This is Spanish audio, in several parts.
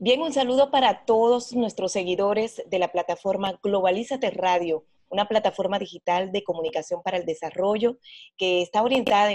Bien, un saludo para todos nuestros seguidores de la plataforma Globalízate Radio, una plataforma digital de comunicación para el desarrollo que está orientada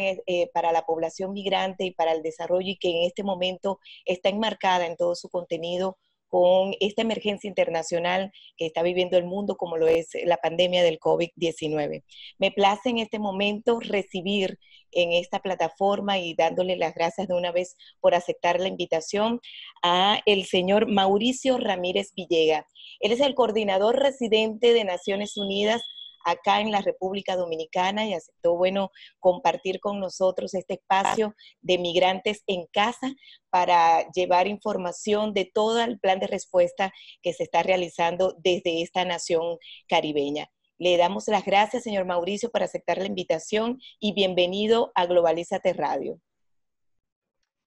para la población migrante y para el desarrollo y que en este momento está enmarcada en todo su contenido con esta emergencia internacional que está viviendo el mundo, como lo es la pandemia del COVID-19. Me place en este momento recibir en esta plataforma y dándole las gracias de una vez por aceptar la invitación a el señor Mauricio Ramírez Villega. Él es el coordinador residente de Naciones Unidas acá en la República Dominicana y aceptó, compartir con nosotros este espacio de migrantes en casa para llevar información de todo el plan de respuesta que se está realizando desde esta nación caribeña. Le damos las gracias, señor Mauricio, por aceptar la invitación y bienvenido a Globalízate Radio.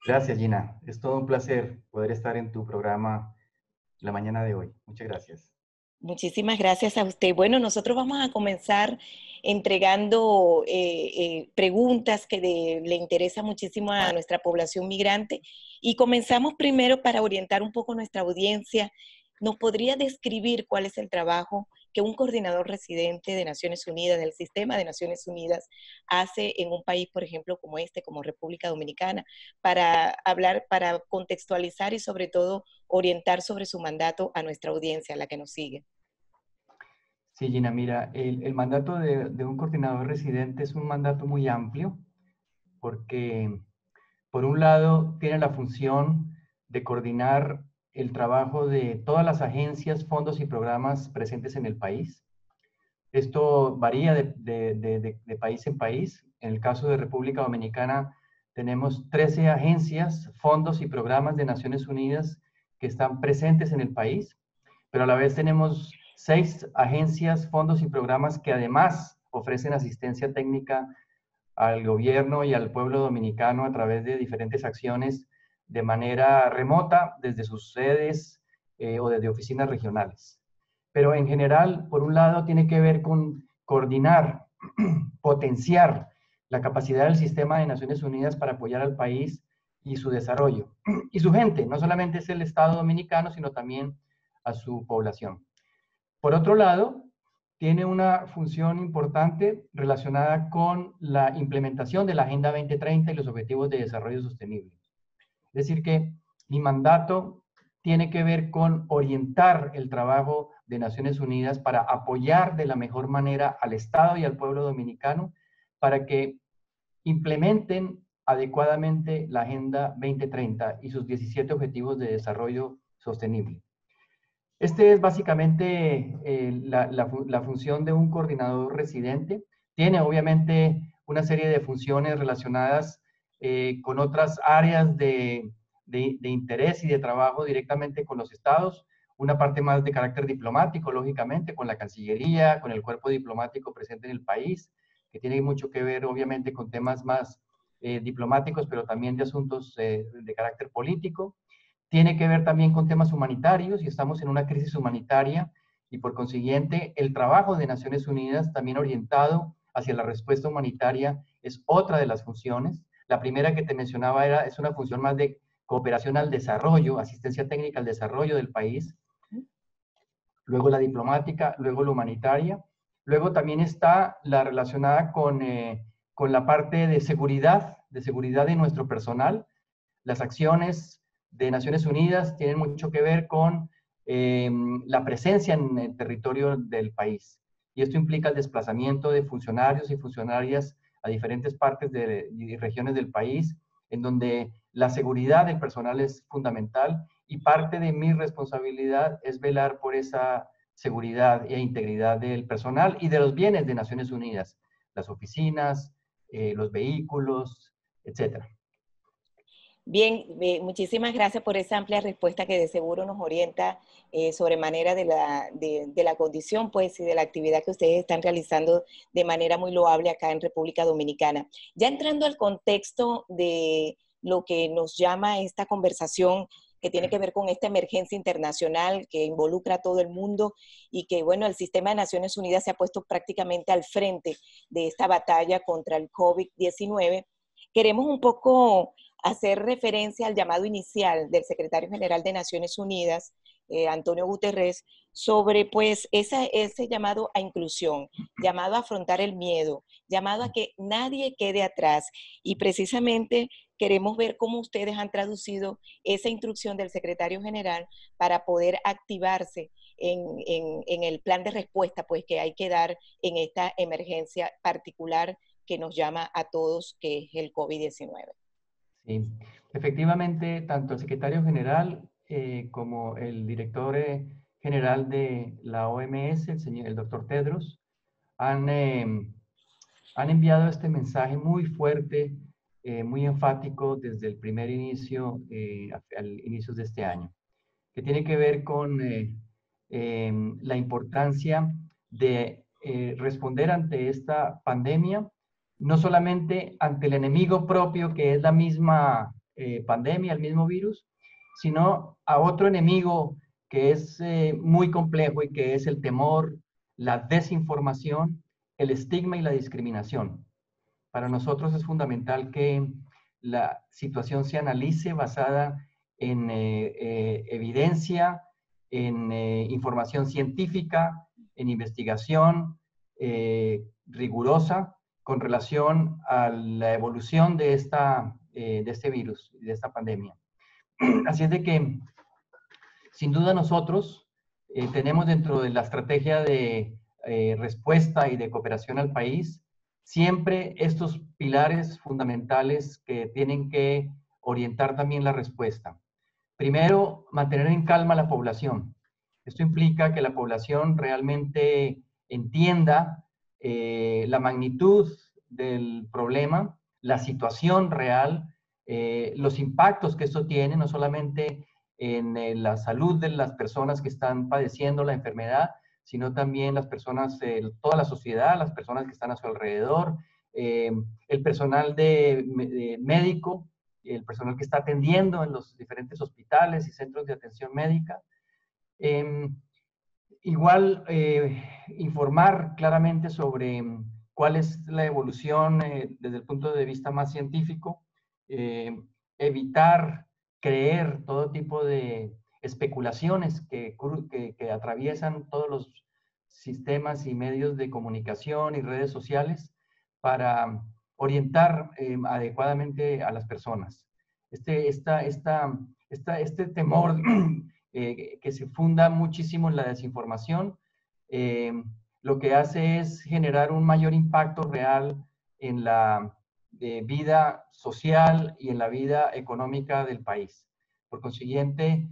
Gracias, Gina. Es todo un placer poder estar en tu programa la mañana de hoy. Muchas gracias. Muchísimas gracias a usted. Bueno, nosotros vamos a comenzar entregando preguntas que le interesan muchísimo a nuestra población migrante y comenzamos primero para orientar un poco nuestra audiencia. ¿Nos podría describir cuál es el trabajo que un coordinador residente de Naciones Unidas, del sistema de Naciones Unidas, hace en un país, por ejemplo, como este, como República Dominicana, para hablar, para contextualizar y sobre todo orientar sobre su mandato a nuestra audiencia, a la que nos sigue? Sí, Gina, mira, el mandato de un coordinador residente es un mandato muy amplio porque, por un lado, tiene la función de coordinar el trabajo de todas las agencias, fondos y programas presentes en el país. Esto varía de país en país. En el caso de República Dominicana, tenemos 13 agencias, fondos y programas de Naciones Unidas que están presentes en el país, pero a la vez tenemos 6 agencias, fondos y programas que además ofrecen asistencia técnica al gobierno y al pueblo dominicano a través de diferentes acciones de manera remota desde sus sedes o desde oficinas regionales. Pero en general, por un lado, tiene que ver con coordinar, potenciar la capacidad del sistema de Naciones Unidas para apoyar al país y su desarrollo. Y su gente, no solamente es el Estado dominicano, sino también a su población. Por otro lado, tiene una función importante relacionada con la implementación de la Agenda 2030 y los Objetivos de Desarrollo Sostenible. Es decir, que mi mandato tiene que ver con orientar el trabajo de Naciones Unidas para apoyar de la mejor manera al Estado y al pueblo dominicano para que implementen adecuadamente la Agenda 2030 y sus 17 Objetivos de Desarrollo Sostenible. Este es básicamente la función de un coordinador residente. Tiene obviamente una serie de funciones relacionadas con otras áreas de interés y de trabajo directamente con los estados. Una parte más de carácter diplomático, lógicamente, con la Cancillería, con el cuerpo diplomático presente en el país, que tiene mucho que ver obviamente con temas más diplomáticos, pero también de asuntos de carácter político. Tiene que ver también con temas humanitarios y estamos en una crisis humanitaria y por consiguiente el trabajo de Naciones Unidas también orientado hacia la respuesta humanitaria es otra de las funciones. La primera que te mencionaba es una función más de cooperación al desarrollo, asistencia técnica al desarrollo del país. Luego la diplomática, luego la humanitaria. Luego también está la relacionada con la parte de seguridad de nuestro personal. Las acciones de Naciones Unidas tienen mucho que ver con la presencia en el territorio del país. Y esto implica el desplazamiento de funcionarios y funcionarias a diferentes partes y regiones del país, en donde la seguridad del personal es fundamental y parte de mi responsabilidad es velar por esa seguridad e integridad del personal y de los bienes de Naciones Unidas, las oficinas, los vehículos, etcétera. Bien, muchísimas gracias por esa amplia respuesta que de seguro nos orienta sobremanera de la condición, pues, y de la actividad que ustedes están realizando de manera muy loable acá en República Dominicana. Ya entrando al contexto de lo que nos llama esta conversación, que tiene que ver con esta emergencia internacional que involucra a todo el mundo y que, bueno, el sistema de Naciones Unidas se ha puesto prácticamente al frente de esta batalla contra el COVID-19. Queremos un poco hacer referencia al llamado inicial del secretario general de Naciones Unidas, Antonio Guterres, sobre pues ese llamado a inclusión, llamado a afrontar el miedo, llamado a que nadie quede atrás. Y precisamente queremos ver cómo ustedes han traducido esa instrucción del secretario general para poder activarse en el plan de respuesta pues, que hay que dar en esta emergencia particular que nos llama a todos, que es el COVID-19. Sí, efectivamente, tanto el secretario general como el director general de la OMS, el doctor Tedros, han, han enviado este mensaje muy fuerte, muy enfático desde el primer inicio, al inicio de este año, que tiene que ver con la importancia de responder ante esta pandemia, no solamente ante el enemigo propio, que es la misma pandemia, el mismo virus, sino a otro enemigo que es muy complejo y que es el temor, la desinformación, el estigma y la discriminación. Para nosotros es fundamental que la situación se analice basada en evidencia, en información científica, en investigación rigurosa con relación a la evolución de este virus, de esta pandemia. Así es de que, sin duda nosotros tenemos dentro de la estrategia de respuesta y de cooperación al país, siempre estos pilares fundamentales que tienen que orientar también la respuesta. Primero, mantener en calma a la población. Esto implica que la población realmente entienda la magnitud del problema, la situación real, los impactos que esto tiene, no solamente en la salud de las personas que están padeciendo la enfermedad, sino también las personas, toda la sociedad, las personas que están a su alrededor, el personal de médico, el personal que está atendiendo en los diferentes hospitales y centros de atención médica. Igual, informar claramente sobre cuál es la evolución desde el punto de vista más científico, evitar creer todo tipo de especulaciones que atraviesan todos los sistemas y medios de comunicación y redes sociales para orientar adecuadamente a las personas. Este temor que se funda muchísimo en la desinformación, lo que hace es generar un mayor impacto real en la vida social y en la vida económica del país. Por consiguiente,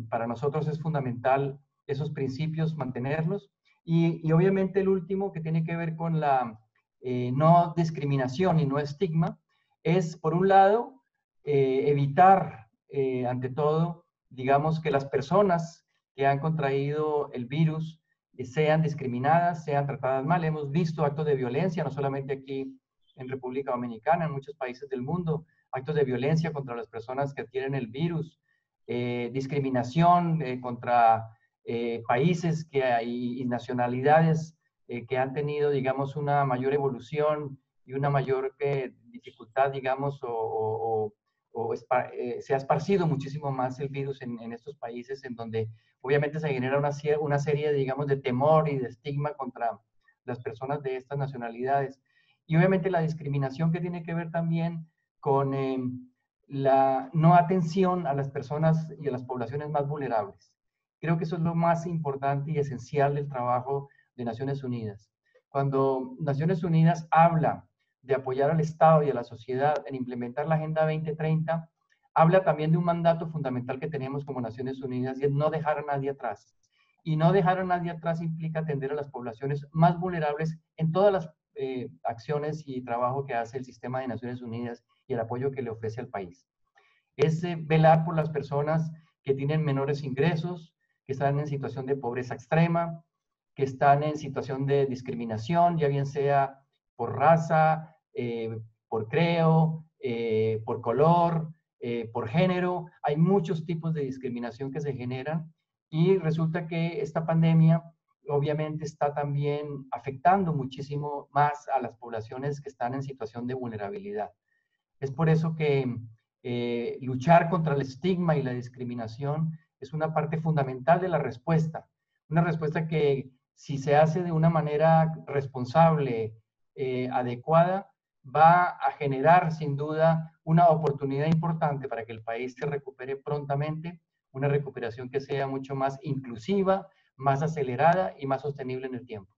para nosotros es fundamental esos principios mantenerlos y obviamente el último que tiene que ver con la no discriminación y no estigma es, por un lado, evitar ante todo, digamos, que las personas que han contraído el virus sean discriminadas, sean tratadas mal. Hemos visto actos de violencia, no solamente aquí en República Dominicana, en muchos países del mundo, actos de violencia contra las personas que tienen el virus, discriminación contra países y nacionalidades que han tenido, digamos, una mayor evolución y una mayor dificultad, digamos, se ha esparcido muchísimo más el virus en estos países en donde obviamente se genera una serie, digamos, de temor y de estigma contra las personas de estas nacionalidades. Y obviamente la discriminación que tiene que ver también con la no atención a las personas y a las poblaciones más vulnerables. Creo que eso es lo más importante y esencial del trabajo de Naciones Unidas. Cuando Naciones Unidas habla de apoyar al Estado y a la sociedad en implementar la Agenda 2030, habla también de un mandato fundamental que tenemos como Naciones Unidas y es no dejar a nadie atrás. Y no dejar a nadie atrás implica atender a las poblaciones más vulnerables en todas las acciones y trabajo que hace el sistema de Naciones Unidas y el apoyo que le ofrece al país. Es velar por las personas que tienen menores ingresos, que están en situación de pobreza extrema, que están en situación de discriminación, ya bien sea por raza, por creo, por color, por género. Hay muchos tipos de discriminación que se generan y resulta que esta pandemia obviamente está también afectando muchísimo más a las poblaciones que están en situación de vulnerabilidad. Es por eso que luchar contra el estigma y la discriminación es una parte fundamental de la respuesta. Una respuesta que, si se hace de una manera responsable, adecuada, va a generar sin duda una oportunidad importante para que el país se recupere prontamente, una recuperación que sea mucho más inclusiva, más acelerada y más sostenible en el tiempo.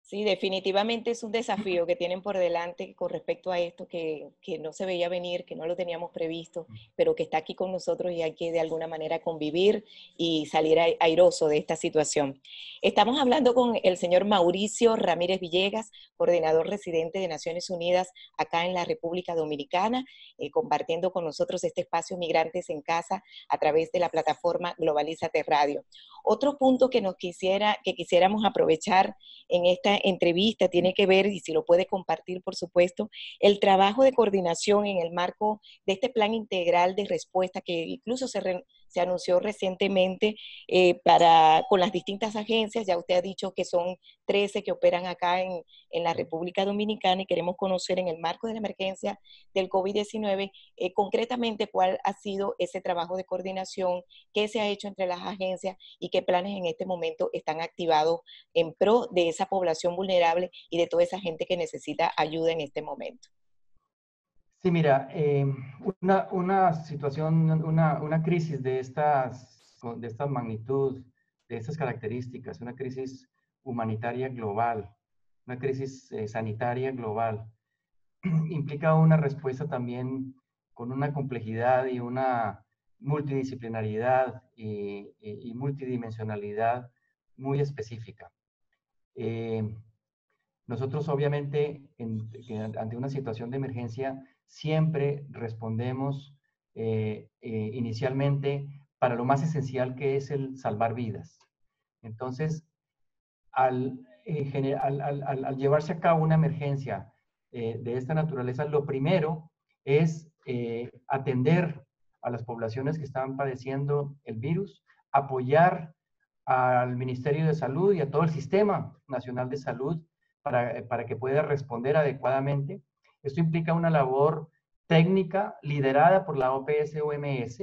Sí, definitivamente es un desafío que tienen por delante con respecto a esto que no se veía venir, que no lo teníamos previsto, pero que está aquí con nosotros y hay que de alguna manera convivir y salir airoso de esta situación. Estamos hablando con el señor Mauricio Ramírez Villegas, coordinador residente de Naciones Unidas acá en la República Dominicana, compartiendo con nosotros este espacio Migrantes en Casa a través de la plataforma Globalízate Radio. Otro punto que quisiéramos aprovechar en esta entrevista tiene que ver, y si lo puede compartir, por supuesto, el trabajo de coordinación en el marco de este plan integral de respuesta que incluso se anunció recientemente con las distintas agencias. Ya usted ha dicho que son 13 que operan acá en la República Dominicana y queremos conocer en el marco de la emergencia del COVID-19 concretamente cuál ha sido ese trabajo de coordinación, qué se ha hecho entre las agencias y qué planes en este momento están activados en pro de esa población vulnerable y de toda esa gente que necesita ayuda en este momento. Sí, mira, una situación, una crisis de esta magnitud, de estas características, una crisis humanitaria global, una crisis sanitaria global, implica una respuesta también con una complejidad y una multidisciplinariedad y multidimensionalidad muy específica. Nosotros obviamente ante una situación de emergencia siempre respondemos inicialmente para lo más esencial, que es el salvar vidas. Entonces, al llevarse a cabo una emergencia de esta naturaleza, lo primero es atender a las poblaciones que están padeciendo el virus, apoyar al Ministerio de Salud y a todo el Sistema Nacional de Salud para que pueda responder adecuadamente. Esto implica una labor técnica liderada por la OPS-OMS,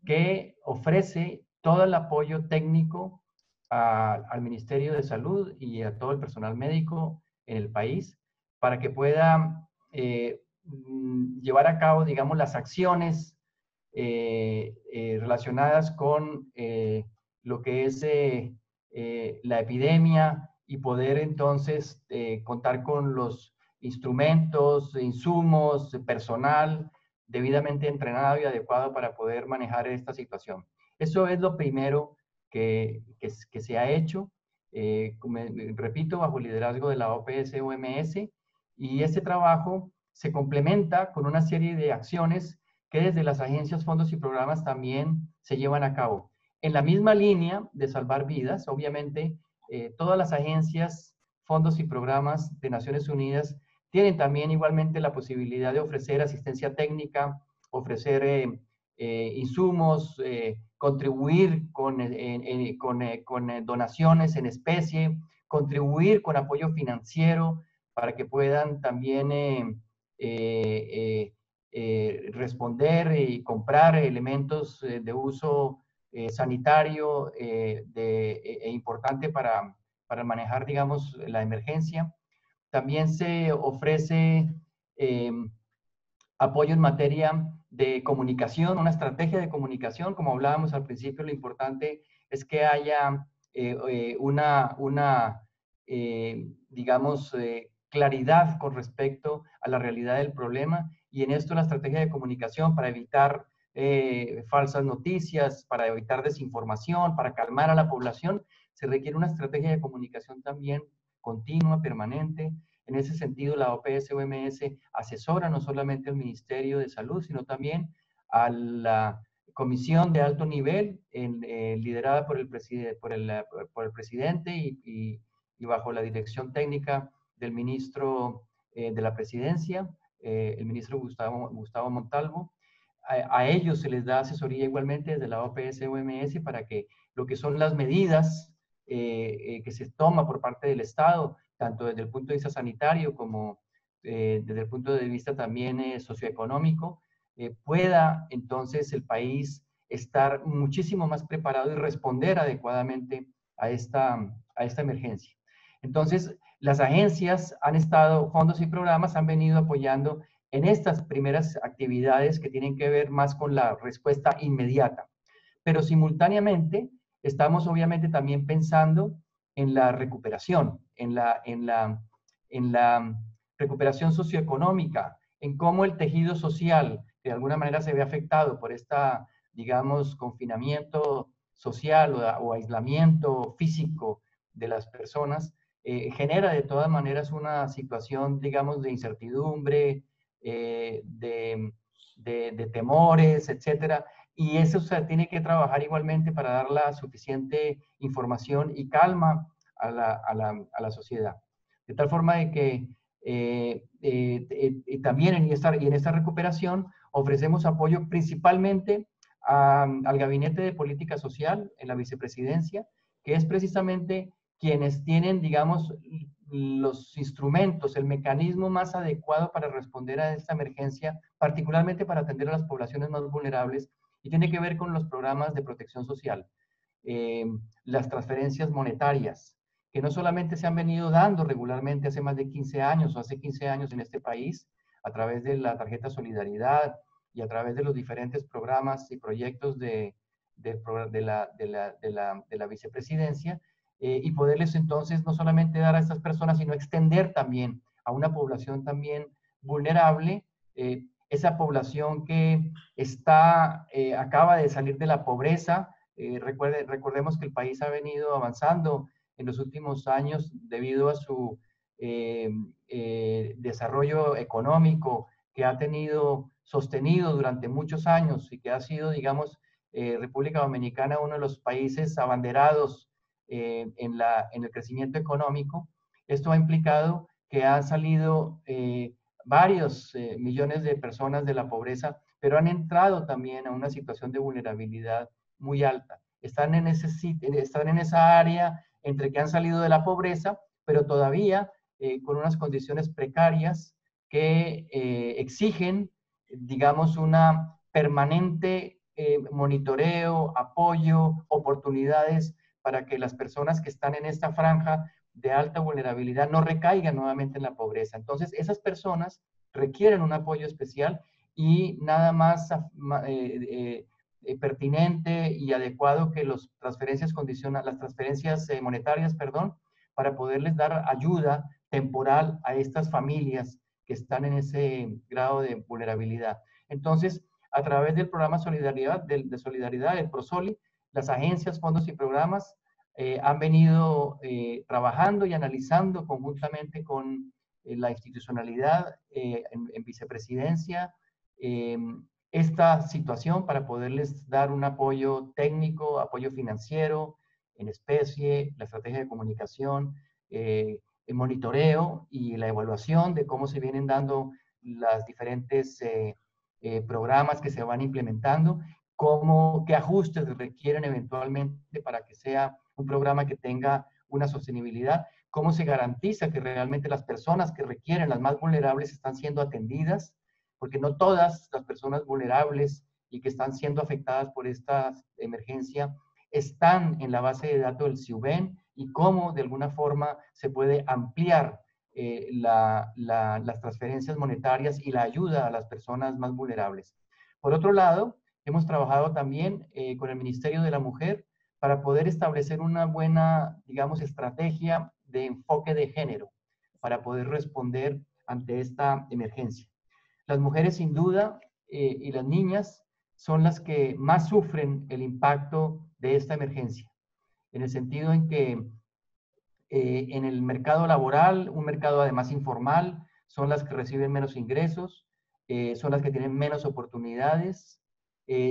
que ofrece todo el apoyo técnico al Ministerio de Salud y a todo el personal médico en el país para que pueda llevar a cabo, digamos, las acciones relacionadas con lo que es la epidemia y poder entonces contar con los instrumentos, insumos, personal debidamente entrenado y adecuado para poder manejar esta situación. Eso es lo primero que se ha hecho, repito, bajo el liderazgo de la OPS-OMS, y este trabajo se complementa con una serie de acciones que desde las agencias, fondos y programas también se llevan a cabo. En la misma línea de salvar vidas, obviamente, todas las agencias, fondos y programas de Naciones Unidas tienen también igualmente la posibilidad de ofrecer asistencia técnica, ofrecer insumos, contribuir con donaciones en especie, contribuir con apoyo financiero para que puedan también responder y comprar elementos de uso sanitario importante para manejar, digamos, la emergencia. También se ofrece apoyo en materia de comunicación, una estrategia de comunicación. Como hablábamos al principio, lo importante es que haya digamos, claridad con respecto a la realidad del problema, y en esto la estrategia de comunicación para evitar falsas noticias, para evitar desinformación, para calmar a la población, se requiere una estrategia de comunicación también continua, permanente. En ese sentido, la OPS-OMS asesora no solamente al Ministerio de Salud, sino también a la comisión de alto nivel liderada por el presidente y bajo la dirección técnica del ministro de la Presidencia, el ministro Gustavo Montalvo. A ellos se les da asesoría igualmente desde la OPS-OMS para que lo que son las medidas que se toma por parte del Estado, tanto desde el punto de vista sanitario como desde el punto de vista también socioeconómico, pueda entonces el país estar muchísimo más preparado y responder adecuadamente a esta emergencia. Entonces, las agencias han estado, fondos y programas han venido apoyando en estas primeras actividades que tienen que ver más con la respuesta inmediata. Pero simultáneamente estamos obviamente también pensando en la recuperación, en la recuperación socioeconómica, en cómo el tejido social, que de alguna manera se ve afectado por esta, digamos, confinamiento social o aislamiento físico de las personas, genera de todas maneras una situación, digamos, de incertidumbre, de temores, etcétera, y eso se tiene que trabajar igualmente para dar la suficiente información y calma a la sociedad. De tal forma de que también en esta recuperación ofrecemos apoyo principalmente al Gabinete de Política Social en la Vicepresidencia, que es precisamente quienes tienen, digamos, los instrumentos, el mecanismo más adecuado para responder a esta emergencia, particularmente para atender a las poblaciones más vulnerables, y tiene que ver con los programas de protección social, las transferencias monetarias, que no solamente se han venido dando regularmente hace más de 15 años o hace 15 años en este país, a través de la tarjeta Solidaridad y a través de los diferentes programas y proyectos de la vicepresidencia, y poderles entonces no solamente dar a estas personas, sino extender también a una población también vulnerable, esa población que acaba de salir de la pobreza. Recordemos que el país ha venido avanzando en los últimos años debido a su desarrollo económico que ha tenido sostenido durante muchos años y que ha sido, digamos, República Dominicana uno de los países abanderados en el crecimiento económico. Esto ha implicado que han salido varios millones de personas de la pobreza, pero han entrado también a una situación de vulnerabilidad muy alta. Están en esa área entre que han salido de la pobreza, pero todavía con unas condiciones precarias que exigen, digamos, una permanente monitoreo, apoyo, oportunidades para que las personas que están en esta franja de alta vulnerabilidad no recaigan nuevamente en la pobreza. Entonces, esas personas requieren un apoyo especial y nada más pertinente y adecuado que las transferencias monetarias, perdón, para poderles dar ayuda temporal a estas familias que están en ese grado de vulnerabilidad. Entonces, a través del programa de Solidaridad, del ProSoli, las agencias, fondos y programas han venido trabajando y analizando conjuntamente con la institucionalidad en vicepresidencia esta situación para poderles dar un apoyo técnico, apoyo financiero, en especie, la estrategia de comunicación, el monitoreo y la evaluación de cómo se vienen dando las diferentes programas que se van implementando, qué ajustes requieren eventualmente para que sea un programa que tenga una sostenibilidad, cómo se garantiza que realmente las personas que requieren, las más vulnerables, están siendo atendidas, porque no todas las personas vulnerables y que están siendo afectadas por esta emergencia están en la base de datos del CIUBEN, y cómo de alguna forma se puede ampliar las transferencias monetarias y la ayuda a las personas más vulnerables. Por otro lado, hemos trabajado también con el Ministerio de la Mujer para poder establecer una buena, digamos, estrategia de enfoque de género para poder responder ante esta emergencia. Las mujeres, sin duda, y las niñas son las que más sufren el impacto de esta emergencia, en el sentido en que en el mercado laboral, un mercado además informal, son las que reciben menos ingresos, son las que tienen menos oportunidades,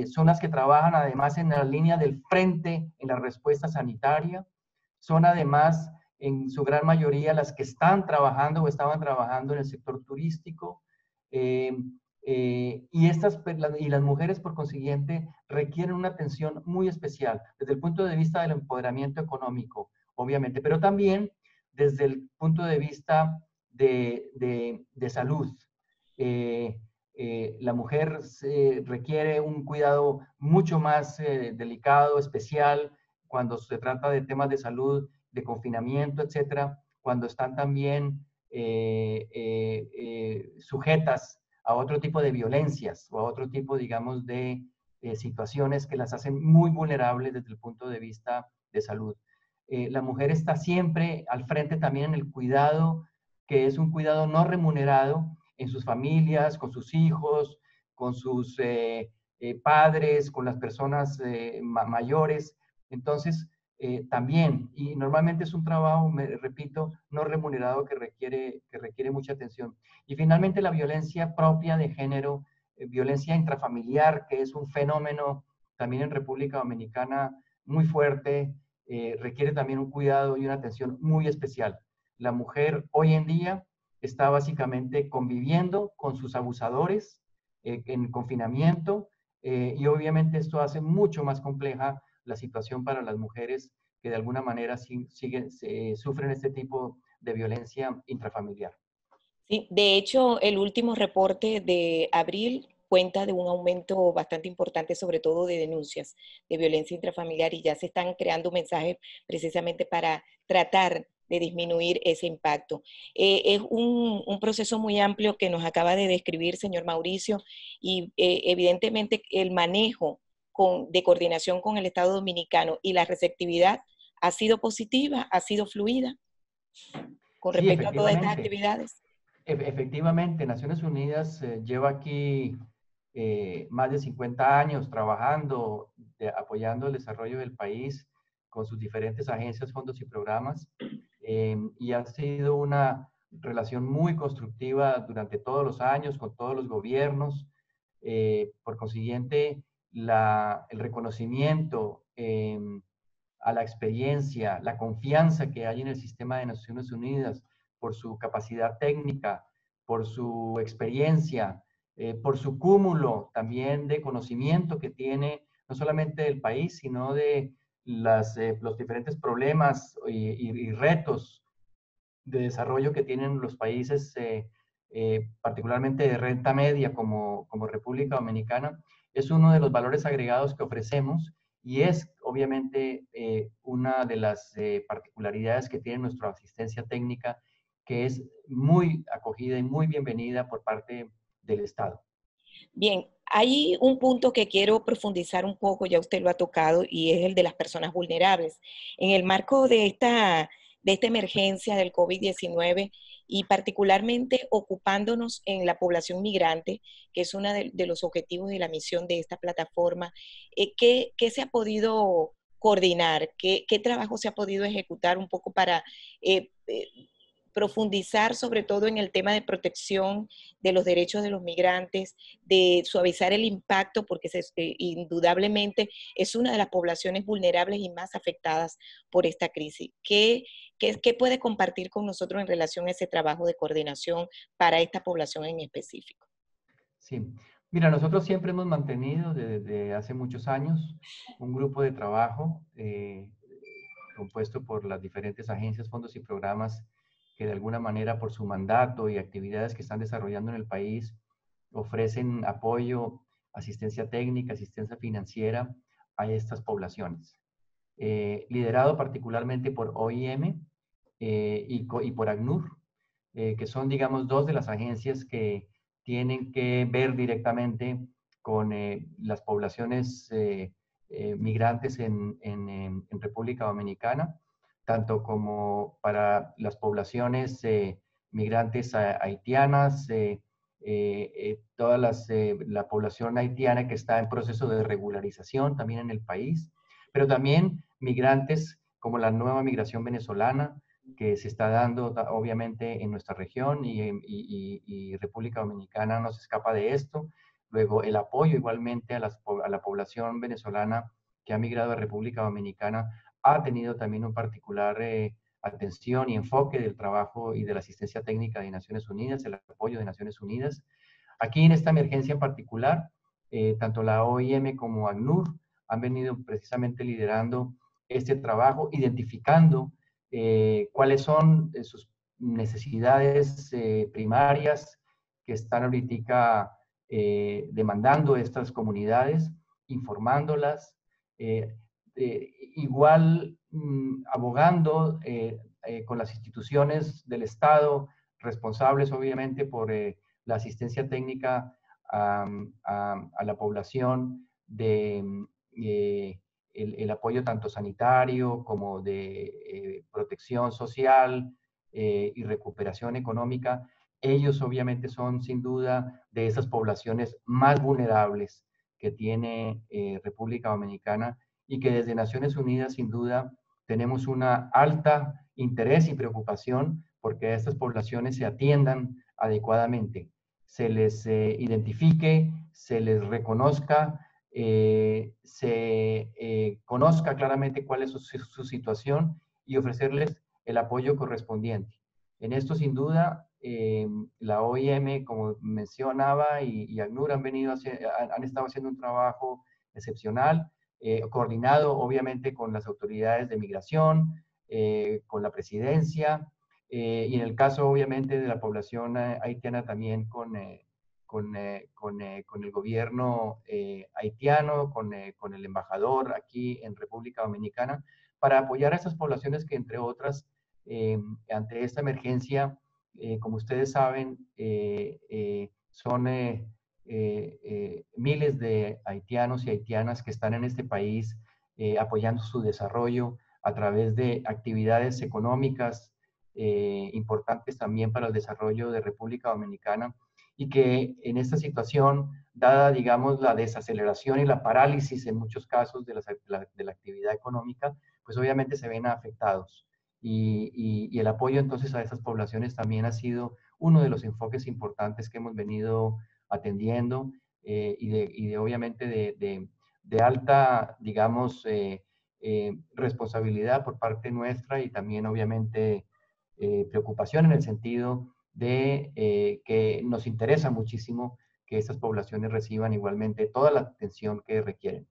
son las que trabajan además en la línea del frente en la respuesta sanitaria, son además en su gran mayoría las que están trabajando o estaban trabajando en el sector turístico, y las mujeres, por consiguiente, requieren una atención muy especial desde el punto de vista del empoderamiento económico, obviamente, pero también desde el punto de vista de salud. La mujer requiere un cuidado mucho más delicado, especial, cuando se trata de temas de salud, de confinamiento, etcétera, cuando están también sujetas a otro tipo de violencias o a otro tipo, digamos, de situaciones que las hacen muy vulnerables desde el punto de vista de salud. La mujer está siempre al frente también en el cuidado, que es un cuidado no remunerado en sus familias, con sus hijos, con sus padres, con las personas mayores. Entonces, también, y normalmente es un trabajo, me repito, no remunerado que requiere mucha atención. Y finalmente la violencia propia de género, violencia intrafamiliar, que es un fenómeno también en República Dominicana muy fuerte, requiere también un cuidado y una atención muy especial. La mujer hoy en día está básicamente conviviendo con sus abusadores en confinamiento, y obviamente esto hace mucho más compleja la situación para las mujeres que de alguna manera sufren este tipo de violencia intrafamiliar. Sí, de hecho, el último reporte de abril cuenta de un aumento bastante importante, sobre todo de denuncias de violencia intrafamiliar, y ya se están creando mensajes precisamente para tratar de disminuir ese impacto. Es un proceso muy amplio que nos acaba de describir, señor Mauricio, y evidentemente el manejo de coordinación con el Estado Dominicano y la receptividad ha sido positiva, ha sido fluida con Sí, respecto a todas estas efectivamente. actividades. Efectivamente, Naciones Unidas lleva aquí más de 50 años trabajando, apoyando el desarrollo del país con sus diferentes agencias, fondos y programas, y ha sido una relación muy constructiva durante todos los años con todos los gobiernos. Por consiguiente, el reconocimiento a la experiencia, la confianza que hay en el sistema de Naciones Unidas por su capacidad técnica, por su experiencia, por su cúmulo también de conocimiento que tiene no solamente del país, sino de los diferentes problemas y retos de desarrollo que tienen los países, particularmente de renta media como República Dominicana, es uno de los valores agregados que ofrecemos y es obviamente una de las particularidades que tiene nuestra asistencia técnica, que es muy acogida y muy bienvenida por parte del Estado. Bien, hay un punto que quiero profundizar un poco, ya usted lo ha tocado, y es el de las personas vulnerables. En el marco de esta emergencia del COVID-19 y particularmente ocupándonos en la población migrante, que es uno de los objetivos de la misión de esta plataforma, ¿qué se ha podido coordinar? ¿Qué trabajo se ha podido ejecutar un poco para profundizar sobre todo en el tema de protección de los derechos de los migrantes, de suavizar el impacto, porque indudablemente es una de las poblaciones vulnerables y más afectadas por esta crisis? ¿Qué puede compartir con nosotros en relación a ese trabajo de coordinación para esta población en específico? Sí, mira, nosotros siempre hemos mantenido desde hace muchos años un grupo de trabajo compuesto por las diferentes agencias, fondos y programas que de alguna manera por su mandato y actividades que están desarrollando en el país ofrecen apoyo, asistencia técnica, asistencia financiera a estas poblaciones. Liderado particularmente por OIM y por ACNUR, que son, digamos, dos de las agencias que tienen que ver directamente con las poblaciones migrantes en República Dominicana, tanto como para las poblaciones migrantes haitianas, la población haitiana que está en proceso de regularización también en el país, pero también migrantes como la nueva migración venezolana, que se está dando obviamente en nuestra región y República Dominicana no se escapa de esto. Luego el apoyo igualmente a la población venezolana que ha migrado a República Dominicana ha tenido también un particular atención y enfoque del trabajo y de la asistencia técnica de Naciones Unidas, el apoyo de Naciones Unidas. Aquí en esta emergencia en particular, tanto la OIM como ACNUR han venido precisamente liderando este trabajo, identificando cuáles son sus necesidades primarias que están ahorita demandando estas comunidades, informándolas, igual abogando con las instituciones del Estado, responsables obviamente por la asistencia técnica a la población, de el apoyo tanto sanitario como de protección social y recuperación económica. Ellos obviamente son sin duda de esas poblaciones más vulnerables que tiene República Dominicana, y que desde Naciones Unidas sin duda tenemos una alta interés y preocupación porque estas poblaciones se atiendan adecuadamente, se les identifique, se les reconozca, se conozca claramente cuál es su situación y ofrecerles el apoyo correspondiente. En esto, sin duda, la OIM, como mencionaba, y ACNUR han estado haciendo un trabajo excepcional, coordinado obviamente con las autoridades de migración, con la presidencia, y en el caso obviamente de la población haitiana también con el gobierno haitiano, con el embajador aquí en República Dominicana, para apoyar a estas poblaciones que, entre otras, ante esta emergencia, como ustedes saben, son miles de haitianos y haitianas que están en este país apoyando su desarrollo a través de actividades económicas importantes también para el desarrollo de República Dominicana, y que en esta situación, dada, digamos, la desaceleración y la parálisis en muchos casos de la actividad económica, pues obviamente se ven afectados. Y el apoyo entonces a estas poblaciones también ha sido uno de los enfoques importantes que hemos venido atendiendo, obviamente de alta, digamos, responsabilidad por parte nuestra, y también obviamente preocupación en el sentido de que nos interesa muchísimo que estas poblaciones reciban igualmente toda la atención que requieren.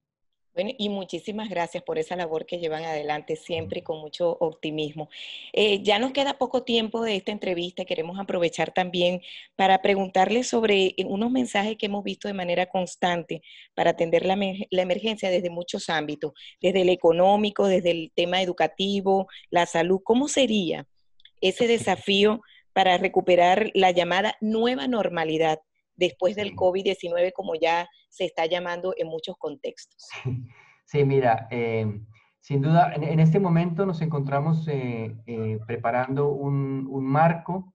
Bueno, y muchísimas gracias por esa labor que llevan adelante siempre y con mucho optimismo. Ya nos queda poco tiempo de esta entrevista. Queremos aprovechar también para preguntarles sobre unos mensajes que hemos visto de manera constante para atender la emergencia desde muchos ámbitos, desde el económico, desde el tema educativo, la salud. ¿Cómo sería ese desafío para recuperar la llamada nueva normalidad después del COVID-19, como ya se está llamando en muchos contextos? Sí, mira, sin duda, en este momento nos encontramos preparando un marco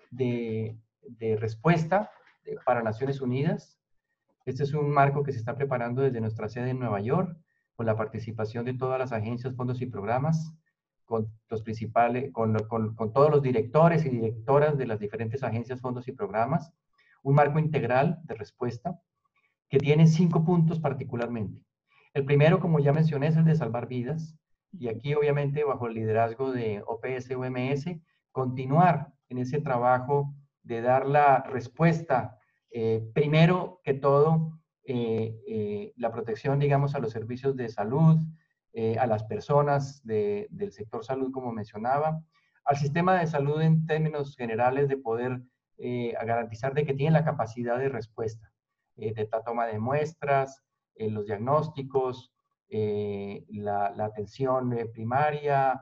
de respuesta para Naciones Unidas. Este es un marco que se está preparando desde nuestra sede en Nueva York, con la participación de todas las agencias, fondos y programas, con los principales, con todos los directores y directoras de las diferentes agencias, fondos y programas. Un marco integral de respuesta que tiene 5 puntos particularmente. El primero, como ya mencioné, es el de salvar vidas, y aquí obviamente bajo el liderazgo de OPS-UMS, continuar en ese trabajo de dar la respuesta, primero que todo, la protección, digamos, a los servicios de salud, a las personas del sector salud, como mencionaba, al sistema de salud en términos generales, de poder garantizar de que tiene la capacidad de respuesta, de la toma de muestras, los diagnósticos, la atención primaria,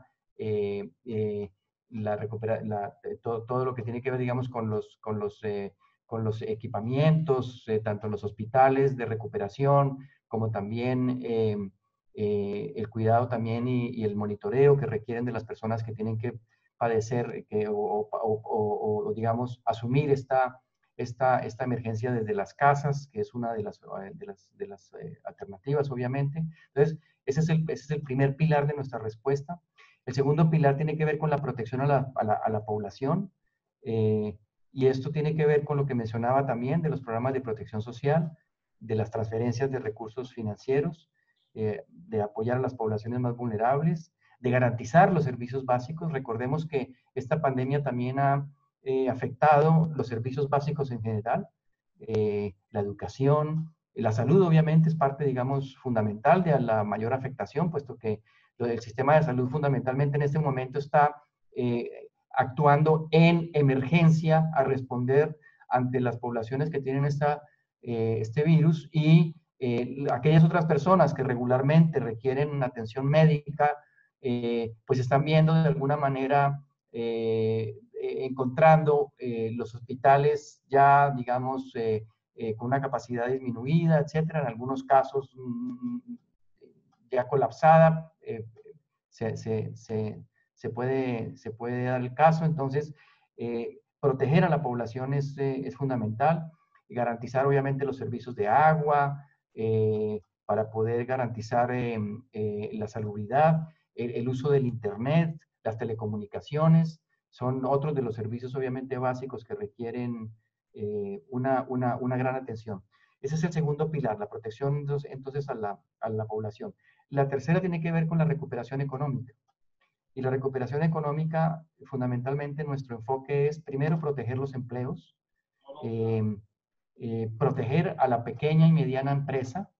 todo lo que tiene que ver, digamos, con los equipamientos, tanto en los hospitales de recuperación, como también el cuidado también y el monitoreo que requieren de las personas que tienen que padecer digamos, asumir esta emergencia desde las casas, que es una de las alternativas, obviamente. Entonces, ese es el primer pilar de nuestra respuesta. El segundo pilar tiene que ver con la protección a la población, y esto tiene que ver con lo que mencionaba también de los programas de protección social, de las transferencias de recursos financieros, de apoyar a las poblaciones más vulnerables, de garantizar los servicios básicos. Recordemos que esta pandemia también ha afectado los servicios básicos en general, la educación, la salud obviamente es parte, digamos, fundamental de la mayor afectación, puesto que el sistema de salud fundamentalmente en este momento está actuando en emergencia a responder ante las poblaciones que tienen este virus y aquellas otras personas que regularmente requieren atención médica, pues están viendo de alguna manera, encontrando los hospitales ya, digamos, con una capacidad disminuida, etcétera, en algunos casos ya colapsada, se, se, se, se puede dar el caso. Entonces, proteger a la población es fundamental, y garantizar obviamente los servicios de agua, para poder garantizar la salubridad, el uso del Internet, las telecomunicaciones, son otros de los servicios obviamente básicos que requieren una gran atención. Ese es el segundo pilar, la protección entonces a la población. La tercera tiene que ver con la recuperación económica. Y la recuperación económica, fundamentalmente, nuestro enfoque es primero proteger los empleos, proteger a la pequeña y mediana empresa,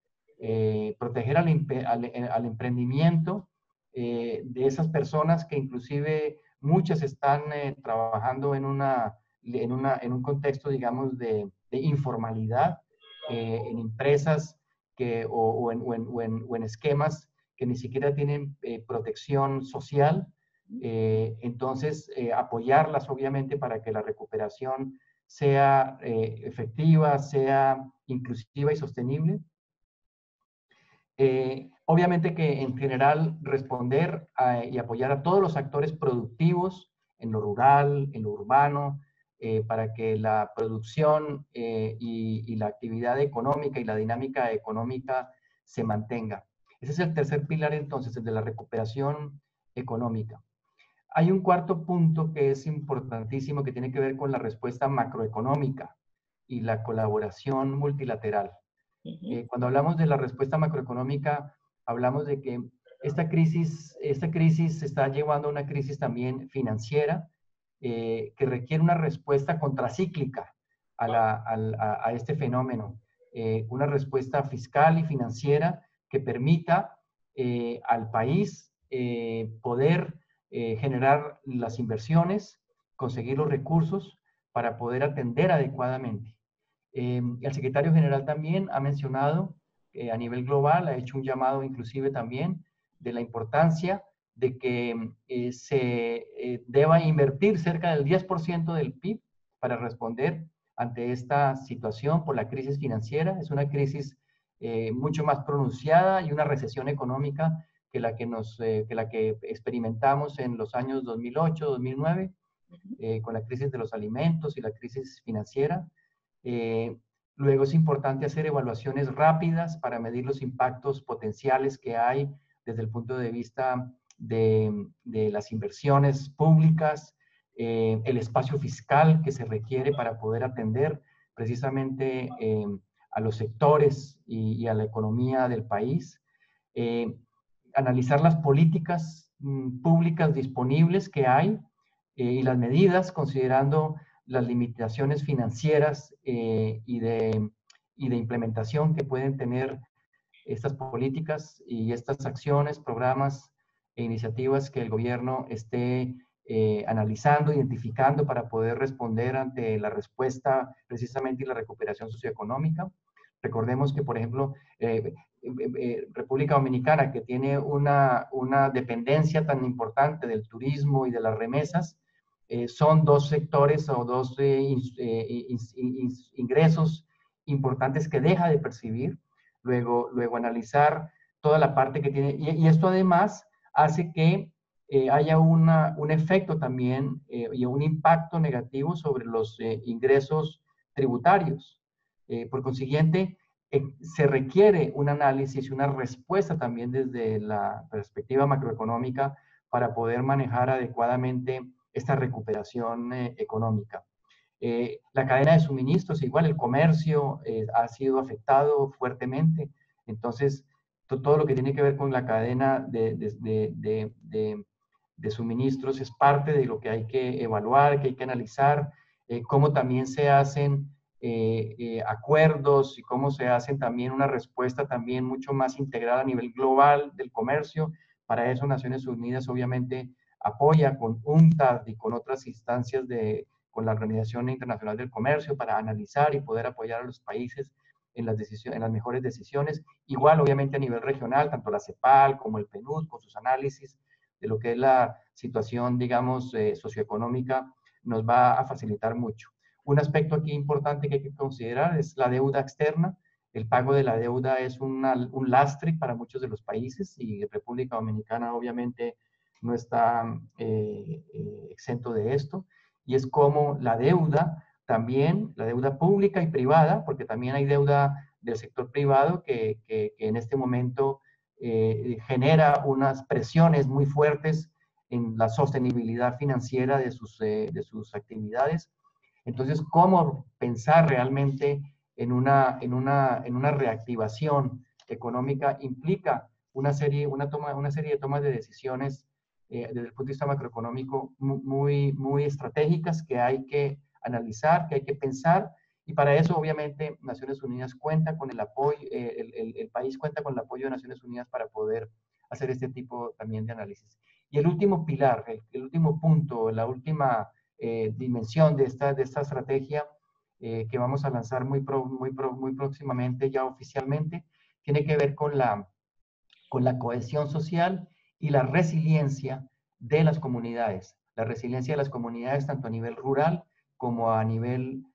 proteger al emprendimiento de esas personas que inclusive muchas están trabajando en un contexto, digamos, de informalidad, en empresas o en esquemas que ni siquiera tienen protección social. Entonces, apoyarlas obviamente para que la recuperación sea efectiva, sea inclusiva y sostenible. Obviamente que en general responder y apoyar a todos los actores productivos en lo rural, en lo urbano, para que la producción y la actividad económica y la dinámica económica se mantenga. Ese es el tercer pilar entonces, el de la recuperación económica. Hay un cuarto punto que es importantísimo que tiene que ver con la respuesta macroeconómica y la colaboración multilateral. Cuando hablamos de la respuesta macroeconómica, hablamos de que esta crisis se está llevando a una crisis también financiera que requiere una respuesta contracíclica a este fenómeno, una respuesta fiscal y financiera que permita al país poder generar las inversiones, conseguir los recursos para poder atender adecuadamente. El secretario general también ha mencionado a nivel global, ha hecho un llamado inclusive también de la importancia de que se deba invertir cerca del 10% del PIB para responder ante esta situación por la crisis financiera. Es una crisis mucho más pronunciada y una recesión económica que la que experimentamos en los años 2008, 2009, con la crisis de los alimentos y la crisis financiera. Luego es importante hacer evaluaciones rápidas para medir los impactos potenciales que hay desde el punto de vista de las inversiones públicas, el espacio fiscal que se requiere para poder atender precisamente a los sectores y a la economía del país. Analizar las políticas públicas disponibles que hay y las medidas considerando las limitaciones financieras y de implementación que pueden tener estas políticas y estas acciones, programas e iniciativas que el gobierno esté analizando, identificando para poder responder ante la respuesta precisamente y la recuperación socioeconómica. Recordemos que, por ejemplo, República Dominicana, que tiene una dependencia tan importante del turismo y de las remesas, son dos sectores o dos ingresos importantes que deja de percibir. Luego analizar toda la parte que tiene, y esto además hace que haya un efecto también y un impacto negativo sobre los ingresos tributarios. Por consiguiente, se requiere un análisis y una respuesta también desde la perspectiva macroeconómica para poder manejar adecuadamente esta recuperación económica. La cadena de suministros, igual el comercio ha sido afectado fuertemente. Entonces, todo lo que tiene que ver con la cadena de suministros es parte de lo que hay que evaluar, que hay que analizar, cómo también se hacen acuerdos y cómo se hacen también una respuesta también mucho más integral a nivel global del comercio. Para eso Naciones Unidas obviamente apoya con UNCTAD y con otras instancias con la Organización Internacional del Comercio para analizar y poder apoyar a los países en en las mejores decisiones. Igual, obviamente, a nivel regional, tanto la CEPAL como el PNUD, con sus análisis de lo que es la situación, digamos, socioeconómica, nos va a facilitar mucho. Un aspecto aquí importante que hay que considerar es la deuda externa. El pago de la deuda es un lastre para muchos de los países y República Dominicana obviamente no está exento de esto. Y es como la deuda también, la deuda pública y privada, porque también hay deuda del sector privado que en este momento genera unas presiones muy fuertes en la sostenibilidad financiera de sus actividades. Entonces, ¿cómo pensar realmente en una reactivación económica implica una serie de tomas de decisiones desde el punto de vista macroeconómico muy estratégicas que hay que analizar, que hay que pensar, y para eso obviamente Naciones Unidas cuenta con el apoyo, el país cuenta con el apoyo de Naciones Unidas para poder hacer este tipo también de análisis. Y el último pilar, el último punto, la última dimensión de esta estrategia que vamos a lanzar muy próximamente, ya oficialmente, tiene que ver con la cohesión social y la resiliencia de las comunidades. La resiliencia de las comunidades tanto a nivel rural como a nivel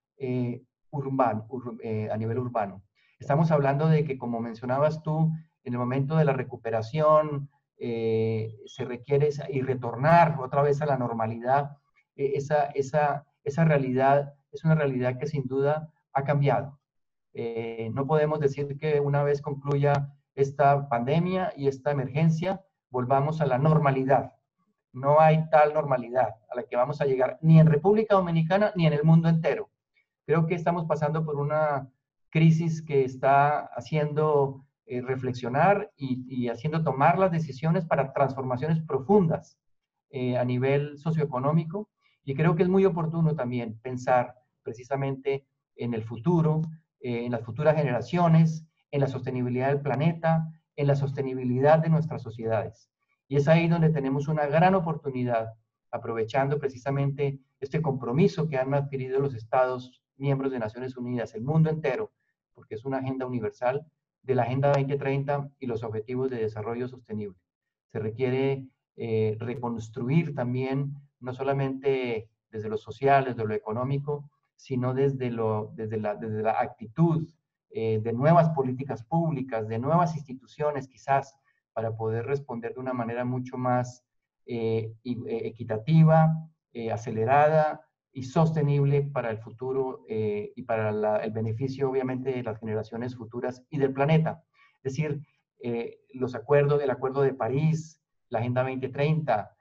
urbano. Estamos hablando de que, como mencionabas tú, en el momento de la recuperación se requiere y retornar otra vez a la normalidad. Esa realidad es una realidad que sin duda ha cambiado. No podemos decir que una vez concluya esta pandemia y esta emergencia, volvamos a la normalidad. No hay tal normalidad a la que vamos a llegar ni en República Dominicana ni en el mundo entero. Creo que estamos pasando por una crisis que está haciendo reflexionar y haciendo tomar las decisiones para transformaciones profundas a nivel socioeconómico. Y creo que es muy oportuno también pensar precisamente en el futuro, en las futuras generaciones, en la sostenibilidad del planeta, en la sostenibilidad de nuestras sociedades. Y es ahí donde tenemos una gran oportunidad, aprovechando precisamente este compromiso que han adquirido los Estados miembros de Naciones Unidas, el mundo entero, porque es una agenda universal de la Agenda 2030 y los Objetivos de Desarrollo Sostenible. Se requiere reconstruir también, no solamente desde lo social, desde lo económico, sino desde la actitud de nuevas políticas públicas, de nuevas instituciones quizás, para poder responder de una manera mucho más equitativa, acelerada y sostenible para el futuro y para el beneficio obviamente de las generaciones futuras y del planeta. Es decir, el Acuerdo de París, la Agenda 2030,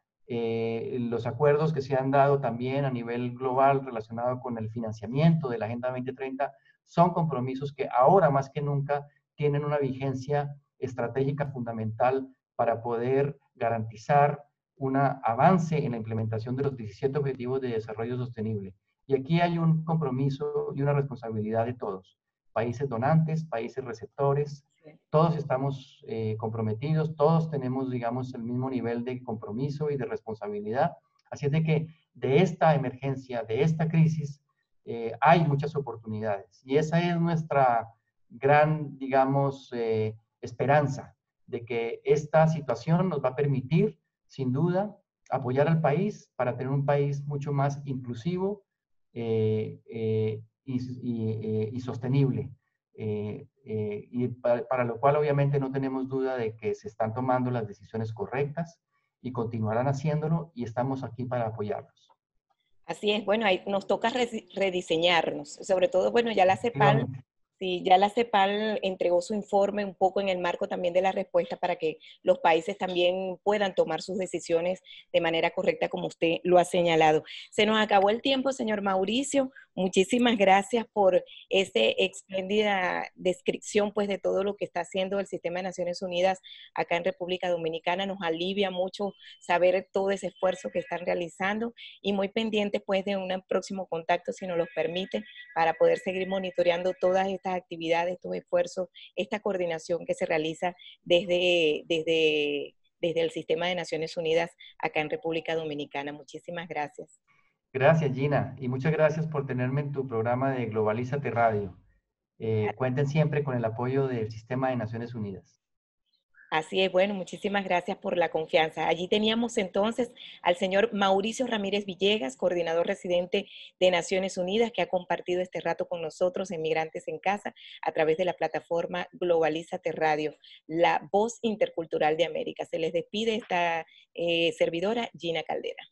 los acuerdos que se han dado también a nivel global relacionado con el financiamiento de la Agenda 2030 son compromisos que ahora más que nunca tienen una vigencia estratégica fundamental para poder garantizar un avance en la implementación de los 17 Objetivos de Desarrollo Sostenible. Y aquí hay un compromiso y una responsabilidad de todos, países donantes, países receptores, todos estamos comprometidos, todos tenemos, digamos, el mismo nivel de compromiso y de responsabilidad. Así es de que de esta emergencia, de esta crisis, hay muchas oportunidades. Y esa es nuestra gran, digamos, esperanza, de que esta situación nos va a permitir, sin duda, apoyar al país para tener un país mucho más inclusivo y sostenible. Y para lo cual obviamente no tenemos duda de que se están tomando las decisiones correctas y continuarán haciéndolo y estamos aquí para apoyarlos. Así es, bueno, ahí nos toca rediseñarnos, sobre todo, bueno, ya la CEPAL. Efectivamente. Sí, ya la CEPAL entregó su informe un poco en el marco también de la respuesta para que los países también puedan tomar sus decisiones de manera correcta, como usted lo ha señalado. Se nos acabó el tiempo, señor Mauricio. Muchísimas gracias por esa espléndida descripción, pues, de todo lo que está haciendo el Sistema de Naciones Unidas acá en República Dominicana. Nos alivia mucho saber todo ese esfuerzo que están realizando y muy pendiente, pues, de un próximo contacto, si nos lo permite, para poder seguir monitoreando todas estas actividades, estos esfuerzos, esta coordinación que se realiza desde desde el Sistema de Naciones Unidas acá en República Dominicana. Muchísimas gracias. Gracias, Gina, y muchas gracias por tenerme en tu programa de Globalízate Radio. Cuenten siempre con el apoyo del Sistema de Naciones Unidas. Así es, bueno, muchísimas gracias por la confianza. Allí teníamos entonces al señor Mauricio Ramírez Villegas, coordinador residente de Naciones Unidas, que ha compartido este rato con nosotros en Migrantes en Casa a través de la plataforma Globalízate Radio, la voz intercultural de América. Se les despide esta servidora, Gina Caldera.